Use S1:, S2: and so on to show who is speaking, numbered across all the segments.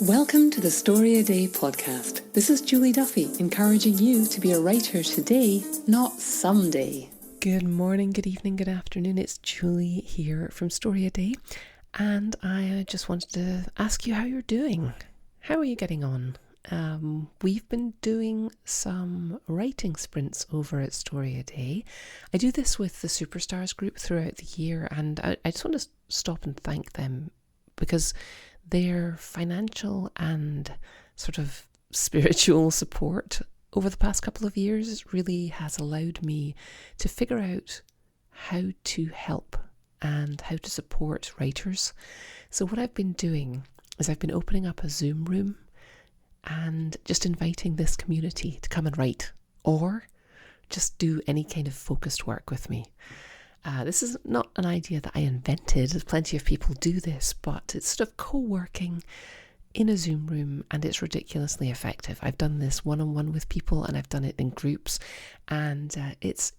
S1: Welcome to the Story a Day podcast. This is Julie Duffy, encouraging you to be a writer today, not someday.
S2: Good morning, good evening, good afternoon. It's Julie here from Story a Day, and I just wanted to ask you how you're doing. How are you getting on? We've been doing some writing sprints over at Story a Day. I do this with the Superstars group throughout the year, and I just want to stop and thank them because their financial and sort of spiritual support over the past couple of years really has allowed me to figure out how to help and how to support writers. So what I've been doing is I've been opening up a Zoom room and just inviting this community to come and write or just do any kind of focused work with me. This is not an idea that I invented. There's plenty of people do this, but it's sort of co-working in a Zoom room, and it's ridiculously effective. I've done this one-on-one with people, and I've done it in groups, and it's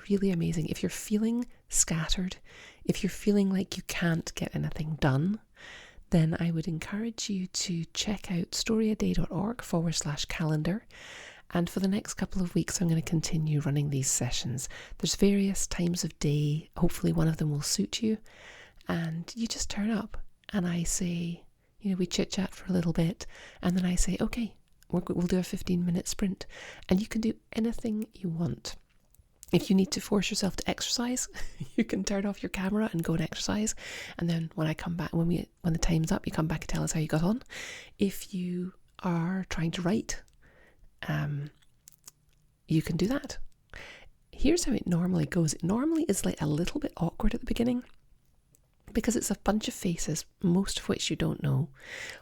S2: really amazing. If you're feeling scattered, if you're feeling like you can't get anything done, then I would encourage you to check out storyaday.org/calendar. And for the next couple of weeks, I'm going to continue running these sessions. There's various times of day. Hopefully one of them will suit you. And you just turn up and I say, we chit chat for a little bit. And then I say, okay, we'll do a 15-minute sprint. And you can do anything you want. If you need to force yourself to exercise, you can turn off your camera and go and exercise. And then when I come back, when the time's up, you come back and tell us how you got on. If you are trying to write, you can do that. Here's how it normally goes. It normally is like a little bit awkward at the beginning because it's a bunch of faces, most of which you don't know,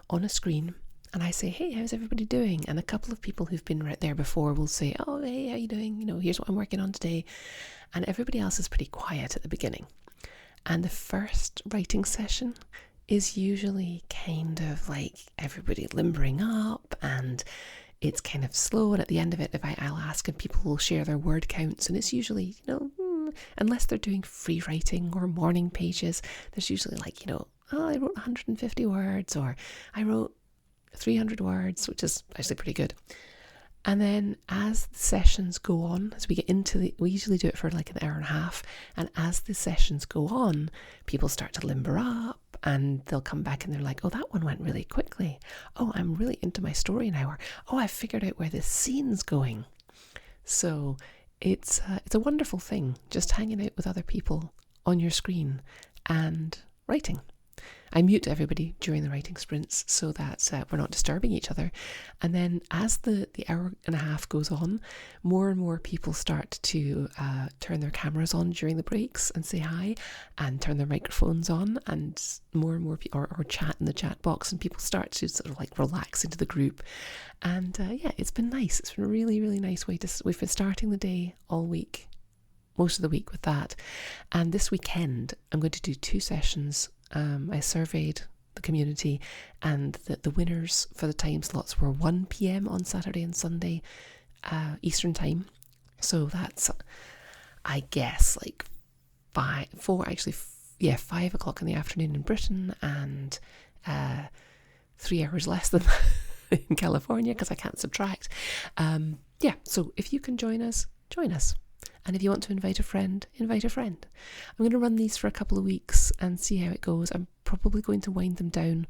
S2: on a screen. And I say, hey, how's everybody doing? And a couple of people who've been right there before will say, oh, hey, how you doing? Here's what I'm working on today. And everybody else is pretty quiet at the beginning. And the first writing session is usually kind of like everybody limbering up, and it's kind of slow. And at the end of it, I'll ask, and people will share their word counts. And it's usually, unless they're doing free writing or morning pages, there's usually like, oh, I wrote 150 words, or I wrote 300 words, which is actually pretty good. And then as the sessions go on, as we get into we usually do it for like an hour and a half. And as the sessions go on, people start to limber up and they'll come back and they're like, oh, that one went really quickly. Oh, I'm really into my story now. Or, oh, I figured out where this scene's going. So it's a wonderful thing, just hanging out with other people on your screen and writing. I mute everybody during the writing sprints so that we're not disturbing each other. And then as the hour and a half goes on, more and more people start to turn their cameras on during the breaks and say hi, and turn their microphones on, and more people or chat in the chat box, and people start to sort of like relax into the group. And it's been nice. It's been a really, really nice way we've been starting the day all week, most of the week with that. And this weekend, I'm going to do 2 sessions. I surveyed the community, and the winners for the time slots were 1 p.m. on Saturday and Sunday Eastern time. So that's, I guess, like 5 o'clock in the afternoon in Britain, and 3 hours less than in California because I can't subtract. So if you can join us, join us. And if you want to invite a friend, invite a friend. I'm going to run these for a couple of weeks and see how it goes. I'm probably going to wind them down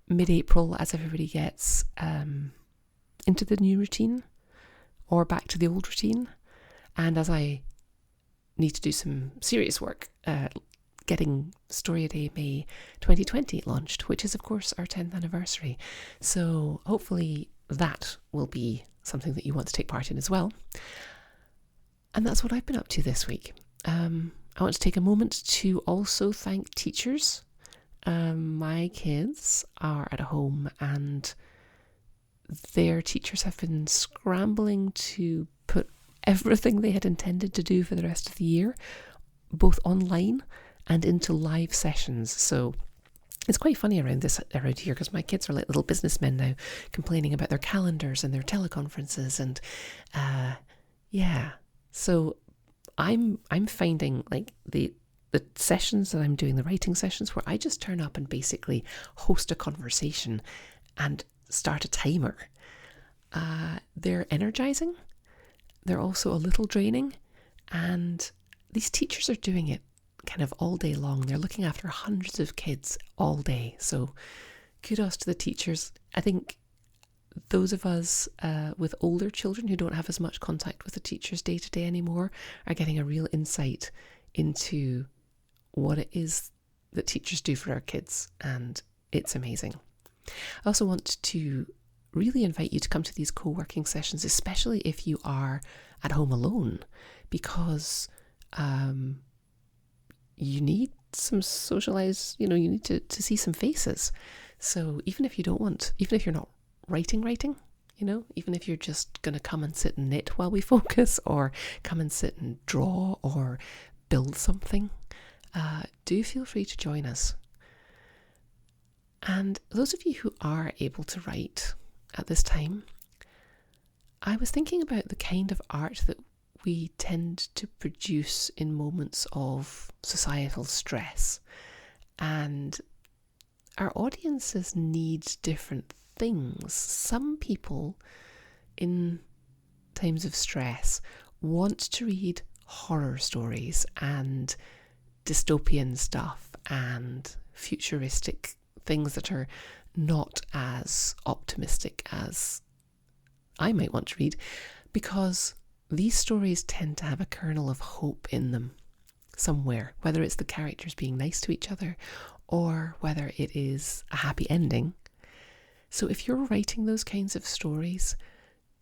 S2: mid-April as everybody gets into the new routine or back to the old routine. And as I need to do some serious work getting Story a Day May 2020 launched, which is, of course, our 10th anniversary. So hopefully that will be something that you want to take part in as well. And that's what I've been up to this week. I want to take a moment to also thank teachers. My kids are at home and their teachers have been scrambling to put everything they had intended to do for the rest of the year, both online and into live sessions. So it's quite funny around here because my kids are like little businessmen now, complaining about their calendars and their teleconferences, and So I'm finding like the sessions that I'm doing, the writing sessions, where I just turn up and basically host a conversation and start a timer. They're energizing. They're also a little draining. And these teachers are doing it kind of all day long. They're looking after hundreds of kids all day. So kudos to the teachers. I think those of us with older children who don't have as much contact with the teachers day to day anymore are getting a real insight into what it is that teachers do for our kids, and it's amazing. I also want to really invite you to come to these co-working sessions, especially if you are at home alone, because you need some socialize, you need to see some faces. So even if you're not writing, even if you're just going to come and sit and knit while we focus, or come and sit and draw or build something, do feel free to join us. And those of you who are able to write at this time, I was thinking about the kind of art that we tend to produce in moments of societal stress. And our audiences need different things. Some people in times of stress want to read horror stories and dystopian stuff and futuristic things that are not as optimistic as I might want to read, because these stories tend to have a kernel of hope in them somewhere, whether it's the characters being nice to each other or whether it is a happy ending. So if you're writing those kinds of stories,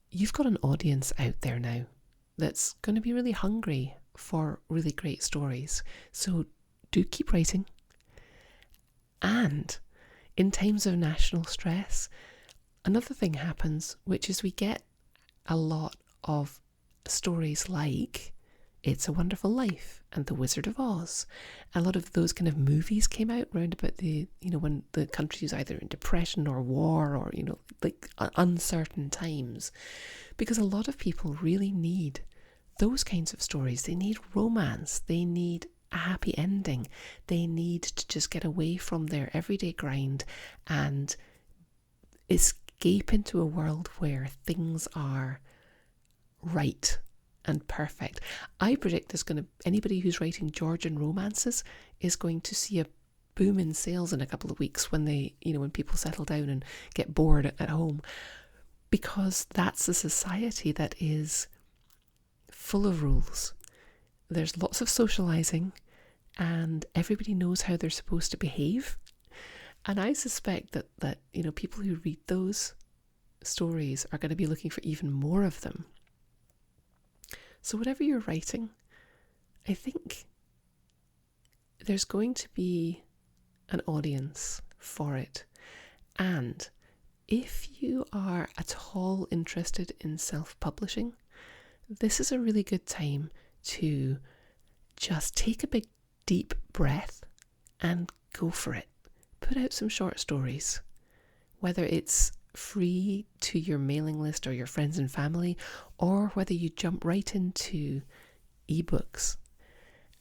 S2: you've got an audience out there now that's going to be really hungry for really great stories. So do keep writing. And in times of national stress, another thing happens, which is we get a lot of stories like It's a Wonderful Life and The Wizard of Oz. A lot of those kind of movies came out round about when the country was either in depression or war or, uncertain times. Because a lot of people really need those kinds of stories. They need romance. They need a happy ending. They need to just get away from their everyday grind and escape into a world where things are right and perfect. I predict anybody who's writing Georgian romances is going to see a boom in sales in a couple of weeks when when people settle down and get bored at home, because that's a society that is full of rules. There's lots of socializing and everybody knows how they're supposed to behave. And I suspect that people who read those stories are going to be looking for even more of them. So whatever you're writing, I think there's going to be an audience for it. And if you are at all interested in self-publishing, this is a really good time to just take a big deep breath and go for it. Put out some short stories, whether it's free to your mailing list or your friends and family, or whether you jump right into ebooks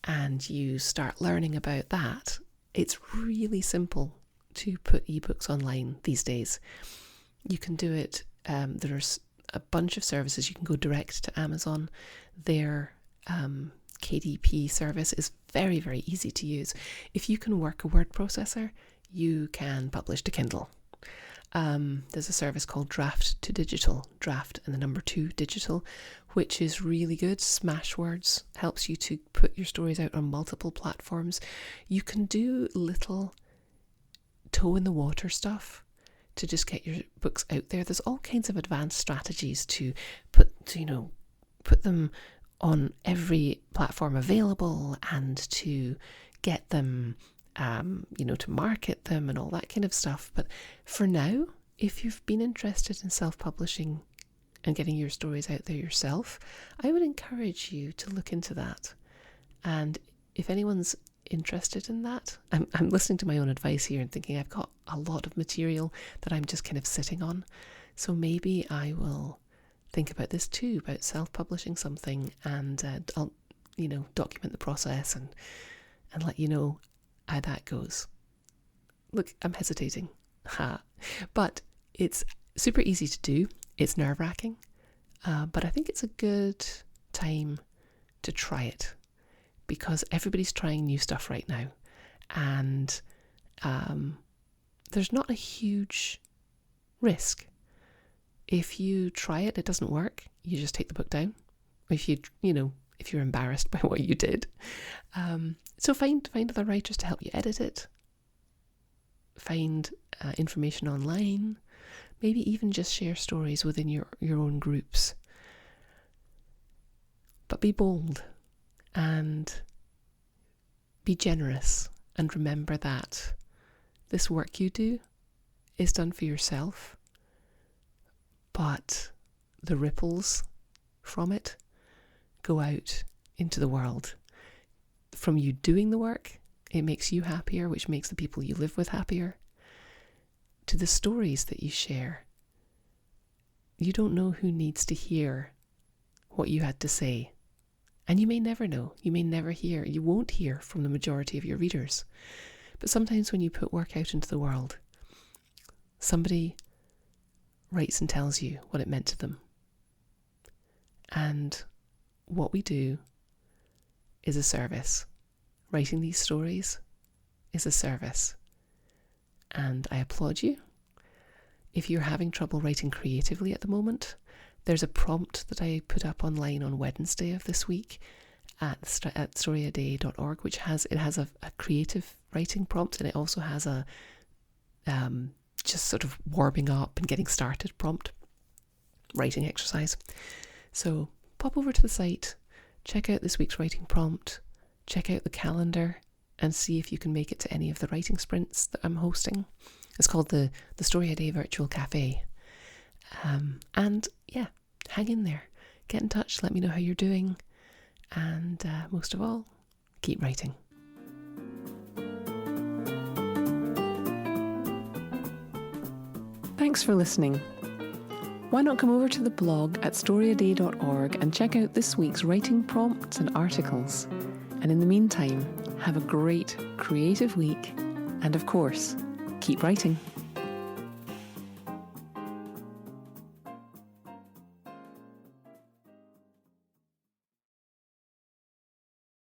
S2: and you start learning about that. It's really simple to put ebooks online these days. You can do it. There's a bunch of services. You can go direct to Amazon. Their KDP service is very, very easy to use. If you can work a word processor, you can publish to Kindle. There's a service called Draft and the number 2 Digital, which is really good. Smashwords helps you to put your stories out on multiple platforms. You can do little toe in the water stuff to just get your books out there. There's all kinds of advanced strategies to put them on every platform available and to get them to market them and all that kind of stuff. But for now, if you've been interested in self-publishing and getting your stories out there yourself, I would encourage you to look into that. And if anyone's interested in that, I'm listening to my own advice here and thinking I've got a lot of material that I'm just kind of sitting on. So maybe I will think about this too, about self-publishing something, and I'll document the process and let you know how that goes. Look, I'm hesitating. But It's super easy to do. It's nerve-wracking, but I think it's a good time to try it because everybody's trying new stuff right now, and there's not a huge risk. If you try it, it doesn't work, you just take the book down. If if you're embarrassed by what you did. So find other writers to help you edit it. Find information online. Maybe even just share stories within your own groups. But be bold and be generous, and remember that this work you do is done for yourself, but the ripples from it go out into the world. From you doing the work, it makes you happier, which makes the people you live with happier. To the stories that you share, you don't know who needs to hear what you had to say. And you may never know. You may never hear. You won't hear from the majority of your readers. But sometimes when you put work out into the world, somebody writes and tells you what it meant to them. And what we do is a service. Writing these stories is a service. And I applaud you. If you're having trouble writing creatively at the moment, there's a prompt that I put up online on Wednesday of this week at storyaday.org, which has a creative writing prompt, and it also has a just sort of warming up and getting started prompt writing exercise. So pop over to the site, check out this week's writing prompt, check out the calendar, and see if you can make it to any of the writing sprints that I'm hosting. It's called the Story a Day Virtual Cafe. And yeah, hang in there. Get in touch, let me know how you're doing. And most of all, keep writing.
S1: Thanks for listening. Why not come over to the blog at storyaday.org and check out this week's writing prompts and articles. And in the meantime, have a great creative week. And of course, keep writing.